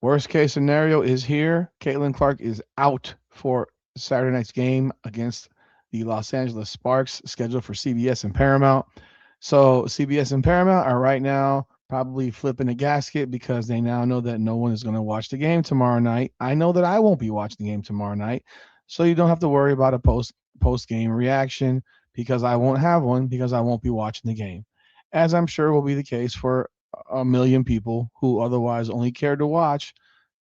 Worst case scenario is here. Caitlin Clark is out for Saturday night's game against the Los Angeles Sparks, scheduled for CBS and Paramount. So CBS and Paramount are right now probably flipping the gasket because they now know that no one is going to watch the game tomorrow night. I know that I won't be watching the game tomorrow night, so you don't have to worry about a post game reaction because I won't have one because I won't be watching the game, as I'm sure will be the case for a million people who otherwise only care to watch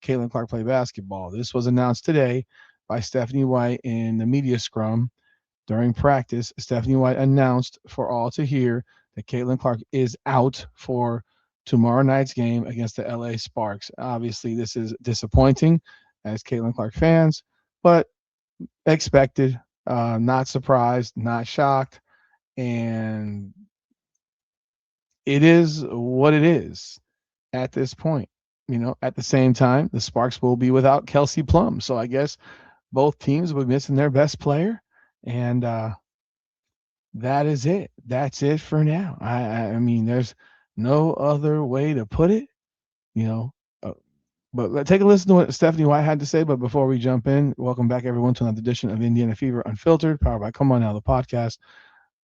Caitlin Clark play basketball. This was announced today by Stephanie White in the media scrum during practice. Stephanie White announced for all to hear that Caitlin Clark is out for tomorrow night's game against the LA Sparks. Obviously, this is disappointing as Caitlin Clark fans, but expected, not surprised, not shocked, and it is what it is at this point. At the same time, the Sparks will be without Kelsey Plum. So I guess both teams will be missing their best player. And that is it. That's it for now. I mean, there's no other way to put it, you know. But take a listen to what Stephanie White had to say. But before we jump in, welcome back, everyone, to another edition of Indiana Fever Unfiltered, powered by Come On Now, the podcast.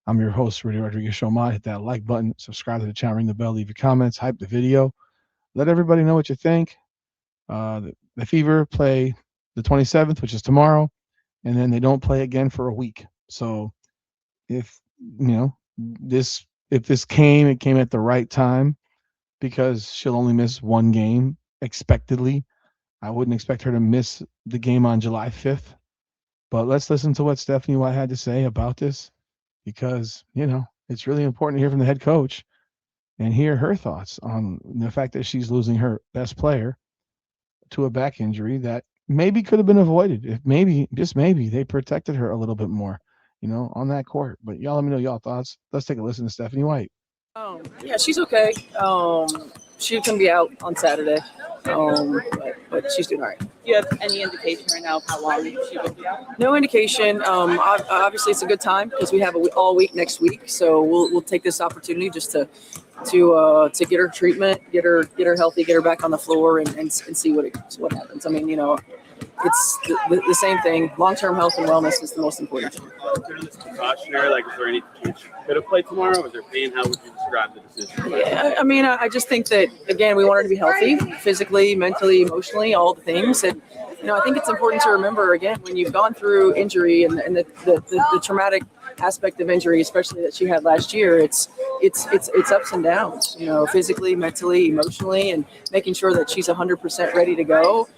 I'm your host, Rudy Rodriguez Showman. Hit that like button, subscribe to the channel, ring the bell, leave your comments, hype the video. Let everybody know what you think. The Fever play the 27th, which is tomorrow, and then they don't play again for a week. So if this came, it came at the right time because she'll only miss one game expectedly. I wouldn't expect her to miss the game on July 5th. But let's listen to what Stephanie White had to say about this because, it's really important to hear from the head coach and hear her thoughts on the fact that she's losing her best player to a back injury that maybe could have been avoided if maybe, just maybe, they protected her a little bit more, on that court. But y'all let me know y'all thoughts. Let's take a listen to Stephanie White. Yeah, she's okay. She's gonna be out on Saturday, but she's doing all right. Do you have any indication right now of how long she will be out? No indication. Obviously, it's a good time because we have all week next week, so we'll take this opportunity just to get her treatment, get her healthy, get her back on the floor, and see what happens. I mean, it's the same thing. Long-term health and wellness is the most important thing. Consider this precautionary? Like, is there any chance you could have played tomorrow? Was there pain? How would you describe the decision? Yeah, I mean, I just think that, again, we want her to be healthy, physically, mentally, emotionally, all the things. And, I think it's important to remember, again, when you've gone through injury and the traumatic aspect of injury, especially that she had last year, it's ups and downs, physically, mentally, emotionally, and making sure that she's 100% ready to go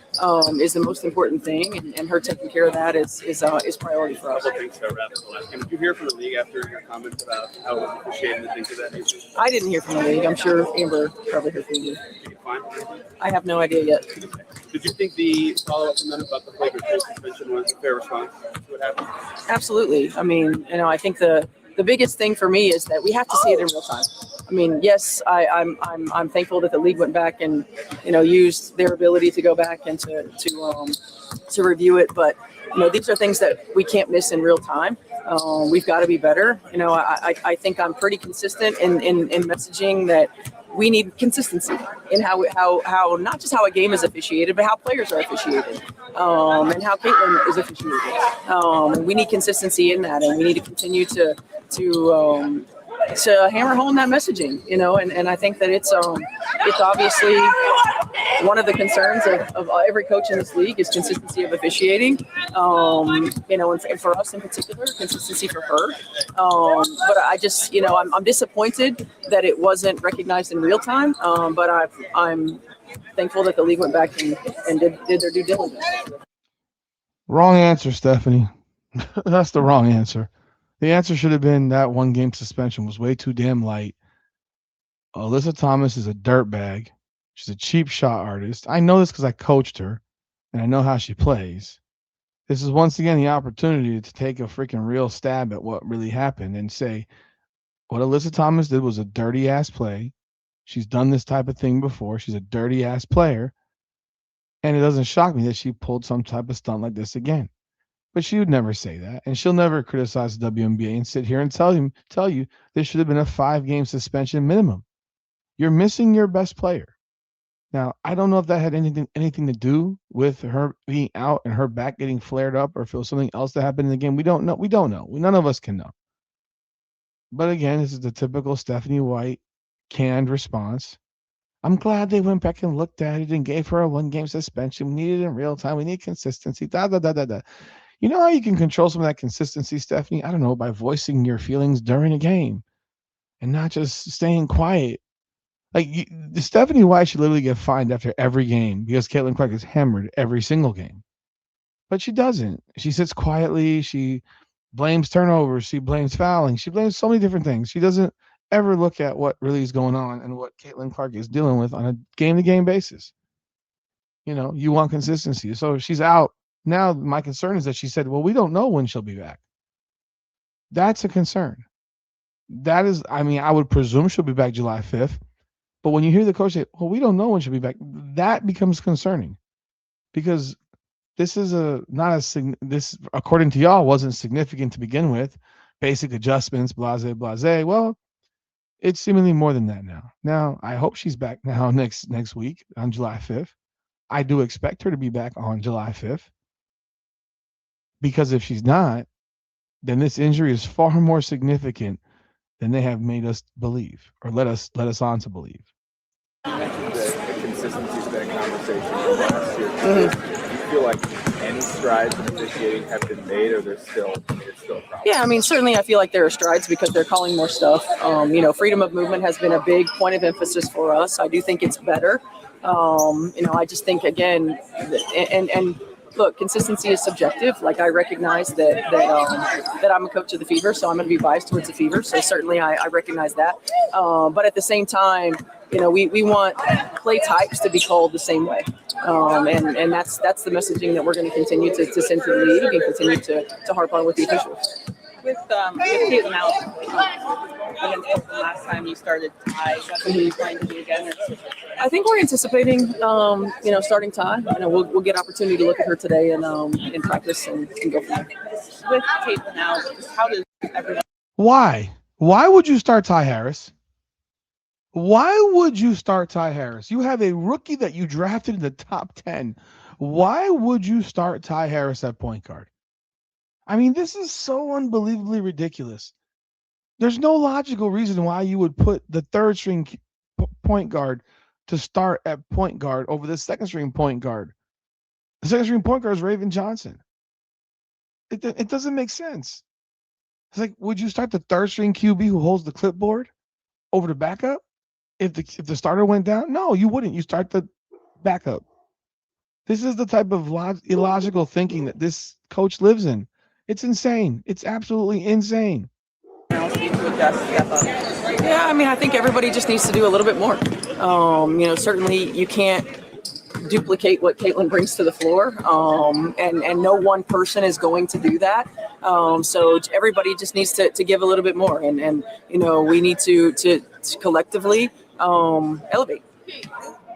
is the most important thing, and her taking care of that is priority for us. I think so. Did you hear from the league after your comments about how it was officiated and things of that nature? I didn't hear from the league. I'm sure Amber probably heard from you. I have no idea yet. Did you think the follow-up from them about the flagrant suspension was a fair response to what happened? Absolutely. I mean, I think the biggest thing for me is that we have to see it in real time. I mean, yes, I'm thankful that the league went back and used their ability to go back and to review it. But these are things that we can't miss in real time. We've got to be better. I think I'm pretty consistent in messaging that we need consistency in how not just how a game is officiated, but how players are officiated, and how Caitlin is officiated. We need consistency in that, and we need to continue to hammer home that messaging, and I think that it's obviously one of the concerns of every coach in this league is consistency of officiating, and for us in particular, consistency for her. But I just, I'm disappointed that it wasn't recognized in real time, but I'm thankful that the league went back and did their due diligence. Wrong answer, Stephanie. That's the wrong answer. The answer should have been that one game suspension was way too damn light. Alyssa Thomas is a dirtbag. She's a cheap shot artist. I know this because I coached her, and I know how she plays. This is once again the opportunity to take a freaking real stab at what really happened and say what Alyssa Thomas did was a dirty-ass play. She's done this type of thing before. She's a dirty-ass player, and it doesn't shock me that she pulled some type of stunt like this again. But she would never say that, and she'll never criticize the WNBA and sit here and tell you there should have been a 5-game suspension minimum. You're missing your best player. Now, I don't know if that had anything to do with her being out and her back getting flared up, or if it was something else that happened in the game. We don't know. We don't know. None of us can know. But again, this is the typical Stephanie White canned response. I'm glad they went back and looked at it and gave her a 1-game suspension. We need it in real time. We need consistency. Da da da da da. You know how you can control some of that consistency, Stephanie? I don't know, by voicing your feelings during a game and not just staying quiet. Like Stephanie White should literally get fined after every game because Caitlin Clark is hammered every single game. But she doesn't. She sits quietly. She blames turnovers. She blames fouling. She blames so many different things. She doesn't ever look at what really is going on and what Caitlin Clark is dealing with on a game-to-game basis. You want consistency. So if she's out, now my concern is that she said, well, we don't know when she'll be back. That's a concern. That is, I would presume she'll be back July 5th. But when you hear the coach say, well, we don't know when she'll be back, that becomes concerning because this is this, according to y'all, wasn't significant to begin with. Basic adjustments, blase, blase. Well, it's seemingly more than that now. Now, I hope she's back now next week on July 5th. I do expect her to be back on July 5th because if she's not, then this injury is far more significant than they have made us believe or let us on to believe. You mentioned that the consistency's been a conversation last year. Do you feel like any strides in officiating have been made, or it's still a problem? Yeah, certainly I feel like there are strides because they're calling more stuff. Freedom of movement has been a big point of emphasis for us. I do think it's better. I just think, again, and look, consistency is subjective. Like, I recognize that I'm a coach of the Fever, so I'm going to be biased towards the Fever. So certainly I recognize that. But at the same time, we want play types to be called the same way. And that's the messaging that we're going to continue to send to the league and continue to harp on with the officials. With Caitlin out against the last time you started Ty, is that something you plan to do again? I think we're anticipating, starting Ty. We'll get opportunity to look at her today and in practice and go from there. With Caitlin out, how does everyone? Why? Why would you start Ty Harris? Why would you start Ty Harris? You have a rookie that you drafted in the top 10. Why would you start Ty Harris at point guard? This is so unbelievably ridiculous. There's no logical reason why you would put the third string point guard to start at point guard over the second string point guard. The second string point guard is Raven Johnson. It doesn't make sense. It's like, would you start the third string QB who holds the clipboard over the backup if the starter went down? No, you wouldn't. You start the backup. This is the type of illogical thinking that this coach lives in. It's insane. It's absolutely insane. Yeah, I think everybody just needs to do a little bit more. Certainly you can't duplicate what Caitlin brings to the floor, and no one person is going to do that. So everybody just needs to give a little bit more, and we need to collectively elevate.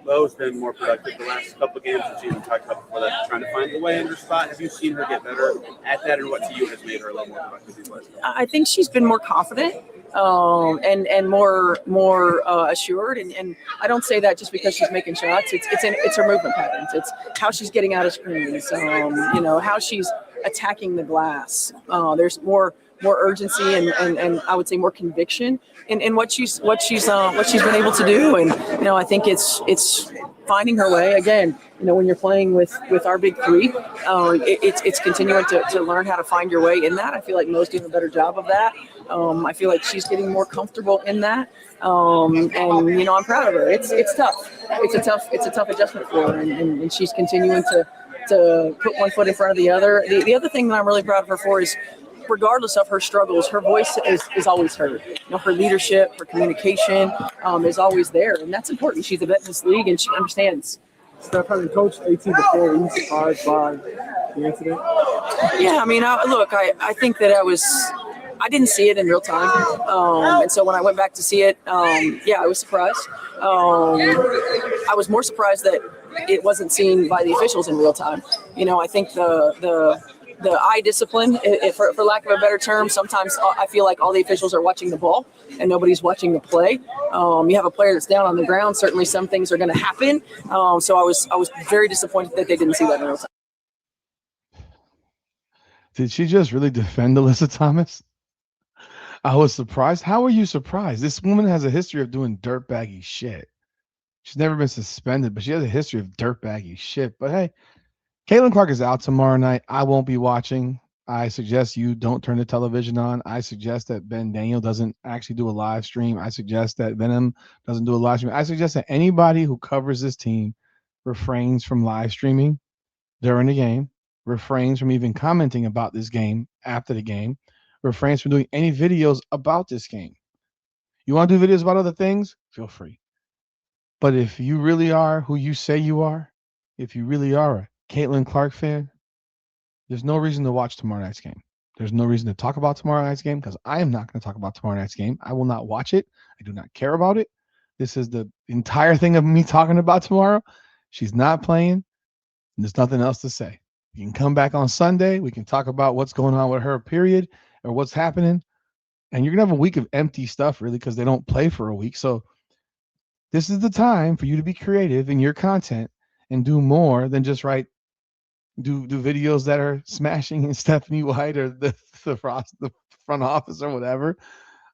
Lowe's been more productive the last couple of games, as you talked about before that, trying to find the way in her spot. Have you seen her get better at that, and what to you has made her a little more productive these last games? I think she's been more confident and more assured, and I don't say that just because she's making shots. It's her movement patterns. It's how she's getting out of screens. How she's attacking the glass. There's more urgency and I would say more conviction in what she's been able to do, and I think it's finding her way again. When you're playing with our big three, it's continuing to learn how to find your way in that. I feel like Mo's doing a better job of that. I feel like she's getting more comfortable in that, and I'm proud of her. It's tough. It's a tough adjustment for her, and she's continuing to put one foot in front of the other. The other thing that I'm really proud of her for is, regardless of her struggles, her voice is always heard. Her leadership, her communication is always there, and that's important. She's a vet in this league, and she understands. Steph, having coached AT before, were you surprised by the incident? Yeah, I think that I didn't see it in real time, and so when I went back to see it, I was surprised. I was more surprised that it wasn't seen by the officials in real time. I think the the eye discipline, for lack of a better term. Sometimes I feel like all the officials are watching the ball and nobody's watching the play. You have a player that's down on the ground. Certainly some things are going to happen. So I was very disappointed that they didn't see that in real time. Did she just really defend Alyssa Thomas? I was surprised. How are you surprised? This woman has a history of doing dirtbaggy shit. She's never been suspended, but she has a history of dirtbaggy shit. But hey, Caitlin Clark is out tomorrow night. I won't be watching. I suggest you don't turn the television on. I suggest that Ben Daniel doesn't actually do a live stream. I suggest that Venom doesn't do a live stream. I suggest that anybody who covers this team refrains from live streaming during the game, refrains from even commenting about this game after the game, refrains from doing any videos about this game. You want to do videos about other things? Feel free. But if you really are who you say you are, if you really are a Caitlin Clark fan, there's no reason to watch tomorrow night's game. There's no reason to talk about tomorrow night's game because I am not going to talk about tomorrow night's game. I will not watch it. I do not care about it. This is the entire thing of me talking about tomorrow. She's not playing. And there's nothing else to say. You can come back on Sunday. We can talk about what's going on with her, period, or what's happening. And you're going to have a week of empty stuff, really, because they don't play for a week. So this is the time for you to be creative in your content and do more than just do videos that are smashing Stephanie White or the front office or whatever.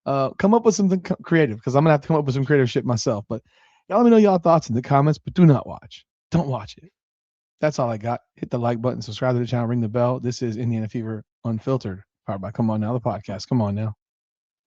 Come up with something creative because I'm going to have to come up with some creative shit myself. But y'all let me know y'all thoughts in the comments, but do not watch. Don't watch it. That's all I got. Hit the like button, subscribe to the channel, ring the bell. This is Indiana Fever Unfiltered, powered by Come On Now, the podcast. Come on now.